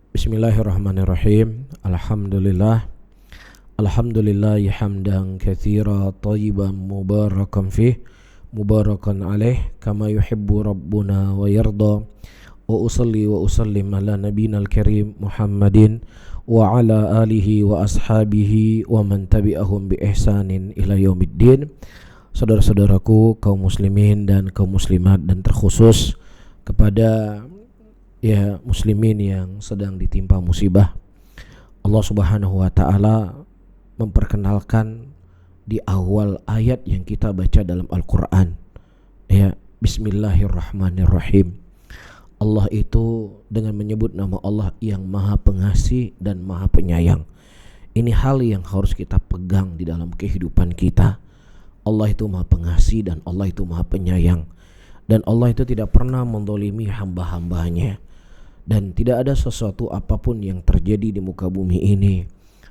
Bismillahirrahmanirrahim. Alhamdulillah hamdan katsira thayyiban mubarakan fih mubarakan alaih kama yuhibbu rabbuna wa yarda. Wa usalli wa usallim ala nabiyina al-karim Muhammadin wa ala alihi wa ashabihi wa man tabi'ahum bi ihsanin ila yaumiddin. Saudara-saudaraku kaum muslimin dan kaum muslimat, dan terkhusus kepada muslimin yang sedang ditimpa musibah, Allah Subhanahu wa taala memperkenalkan di awal ayat yang kita baca dalam Al-Qur'an. Bismillahirrahmanirrahim. Allah itu dengan menyebut nama Allah yang Maha Pengasih dan Maha Penyayang. Ini hal yang harus kita pegang di dalam kehidupan kita. Allah itu Maha Pengasih dan Allah itu Maha Penyayang. Dan Allah itu tidak pernah menzalimi hamba-hambanya. Dan tidak ada sesuatu apapun yang terjadi di muka bumi ini,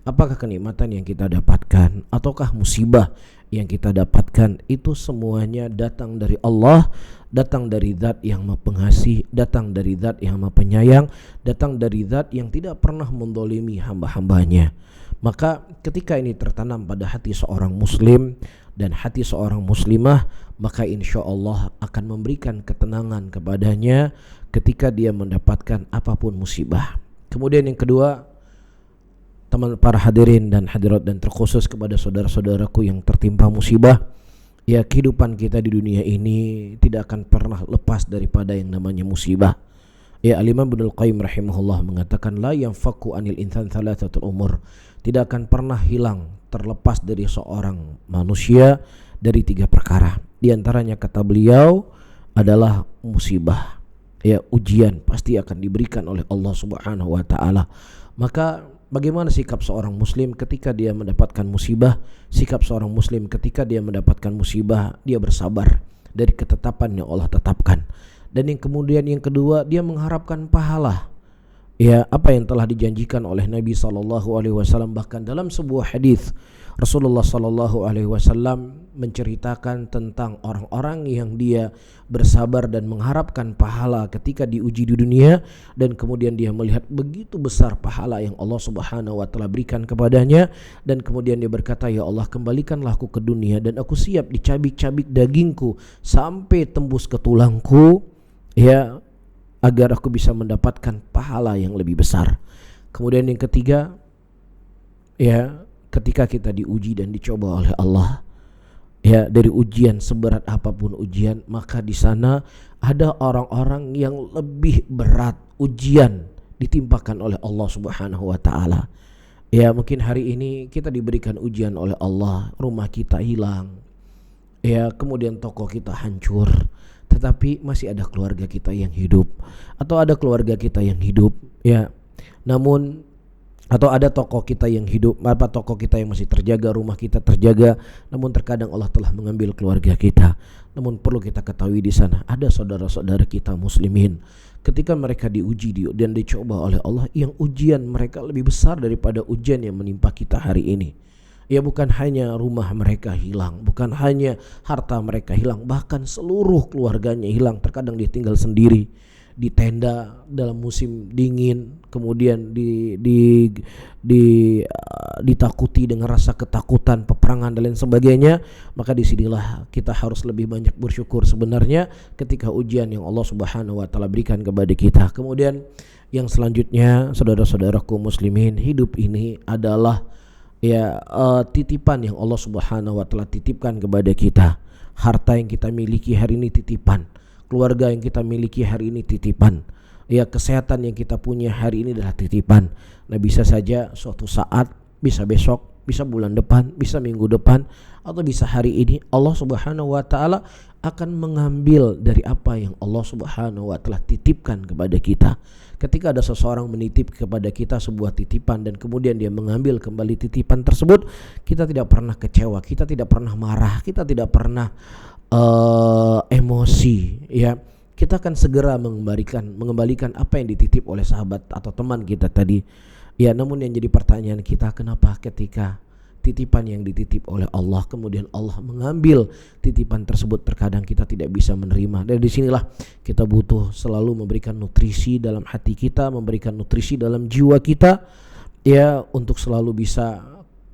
apakah kenikmatan yang kita dapatkan ataukah musibah yang kita dapatkan, itu semuanya datang dari Allah, datang dari zat yang Maha Pengasih, datang dari zat yang Maha Penyayang, datang dari zat yang tidak pernah menzalimi hamba-hambanya. Maka ketika ini tertanam pada hati seorang muslim dan hati seorang muslimah, maka insya Allah akan memberikan ketenangan kepadanya ketika dia mendapatkan apapun musibah. Kemudian yang kedua, teman para hadirin dan hadirat, dan terkhusus kepada saudara-saudaraku yang tertimpa musibah, kehidupan kita di dunia ini tidak akan pernah lepas daripada yang namanya musibah. Al-Imam Ibnul Qayyim rahimahullah mengatakan, la yanfaku anil insan thalathatul umur, tidak akan pernah hilang, terlepas dari seorang manusia dari 3 perkara. Di antaranya kata beliau adalah musibah. Ujian pasti akan diberikan oleh Allah Subhanahu wa taala. Maka bagaimana sikap seorang muslim ketika dia mendapatkan musibah? Sikap seorang muslim ketika dia mendapatkan musibah, dia bersabar dari ketetapan yang Allah tetapkan. Dan yang kemudian yang kedua, dia mengharapkan pahala. Apa yang telah dijanjikan oleh Nabi SAW. Bahkan dalam sebuah hadis Rasulullah SAW menceritakan tentang orang-orang yang dia bersabar dan mengharapkan pahala ketika diuji di dunia, dan kemudian dia melihat begitu besar pahala yang Allah Subhanahu wa taala berikan kepadanya, dan kemudian dia berkata, ya Allah, kembalikanlah aku ke dunia dan aku siap dicabik-cabik dagingku sampai tembus ke tulangku, agar aku bisa mendapatkan pahala yang lebih besar. Kemudian yang ketiga, ketika kita diuji dan dicoba oleh Allah, dari ujian seberat apapun ujian, maka di sana ada orang-orang yang lebih berat ujian ditimpakan oleh Allah Subhanahu wa taala. Mungkin hari ini kita diberikan ujian oleh Allah, rumah kita hilang, kemudian toko kita hancur, tetapi masih ada keluarga kita yang hidup, atau ada keluarga kita yang hidup, namun atau ada toko kita yang hidup, toko kita yang masih terjaga, rumah kita terjaga, namun terkadang Allah telah mengambil keluarga kita. Namun perlu kita ketahui di sana ada saudara-saudara kita muslimin, ketika mereka diuji dan dicoba oleh Allah, yang ujian mereka lebih besar daripada ujian yang menimpa kita hari ini. Bukan hanya rumah mereka hilang, bukan hanya harta mereka hilang, bahkan seluruh keluarganya hilang. Terkadang dia tinggal sendiri di tenda dalam musim dingin, kemudian ditakuti dengan rasa ketakutan, peperangan dan lain sebagainya. Maka disinilah kita harus lebih banyak bersyukur sebenarnya ketika ujian yang Allah Subhanahu wa taala berikan kepada kita. Kemudian yang selanjutnya, saudara-saudaraku muslimin, hidup ini adalah titipan yang Allah Subhanahu wa taala titipkan kepada kita. Harta yang kita miliki hari ini titipan, keluarga yang kita miliki hari ini titipan, kesehatan yang kita punya hari ini adalah titipan. Nah, bisa saja suatu saat, bisa besok, bisa bulan depan, bisa minggu depan, atau bisa hari ini Allah Subhanahu wa taala akan mengambil dari apa yang Allah Subhanahu wa taala titipkan kepada kita. Ketika ada seseorang menitip kepada kita sebuah titipan dan kemudian dia mengambil kembali titipan tersebut, kita tidak pernah kecewa, kita tidak pernah marah, kita tidak pernah emosi, kita akan segera mengembalikan apa yang dititip oleh sahabat atau teman kita tadi. Namun yang jadi pertanyaan kita, kenapa ketika titipan yang dititip oleh Allah, kemudian Allah mengambil titipan tersebut, terkadang kita tidak bisa menerima. Dan disinilah kita butuh selalu memberikan nutrisi dalam hati kita, memberikan nutrisi dalam jiwa kita, ya, untuk selalu bisa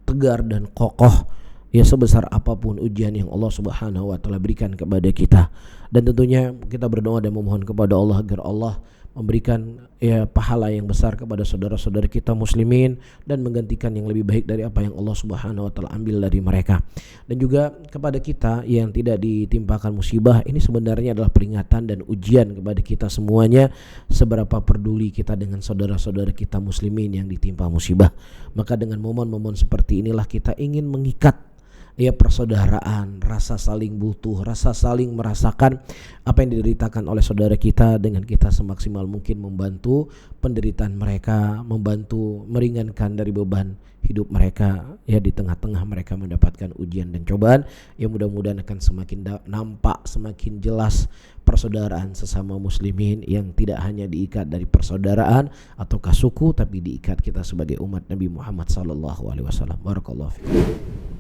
tegar dan kokoh, ya, sebesar apapun ujian yang Allah Subhanahu wa taala berikan kepada kita. Dan tentunya kita berdoa dan memohon kepada Allah agar Allah memberikan, ya, pahala yang besar kepada saudara-saudara kita muslimin dan menggantikan yang lebih baik dari apa yang Allah Subhanahu wa taala ambil dari mereka. Dan juga kepada kita yang tidak ditimpakan musibah, ini sebenarnya adalah peringatan dan ujian kepada kita semuanya, seberapa peduli kita dengan saudara-saudara kita muslimin yang ditimpa musibah. Maka dengan momen-momen seperti inilah kita ingin mengikat, ya, persaudaraan, rasa saling butuh, rasa saling merasakan apa yang dideritakan oleh saudara kita, dengan kita semaksimal mungkin membantu penderitaan mereka, membantu meringankan dari beban hidup mereka, ya, di tengah-tengah mereka mendapatkan ujian dan cobaan. Ya, mudah-mudahan akan semakin nampak, semakin jelas persaudaraan sesama muslimin yang tidak hanya diikat dari persaudaraan ataukah suku, tapi diikat kita sebagai umat Nabi Muhammad sallallahu alaihi wasallam. Barakallahu fiikum.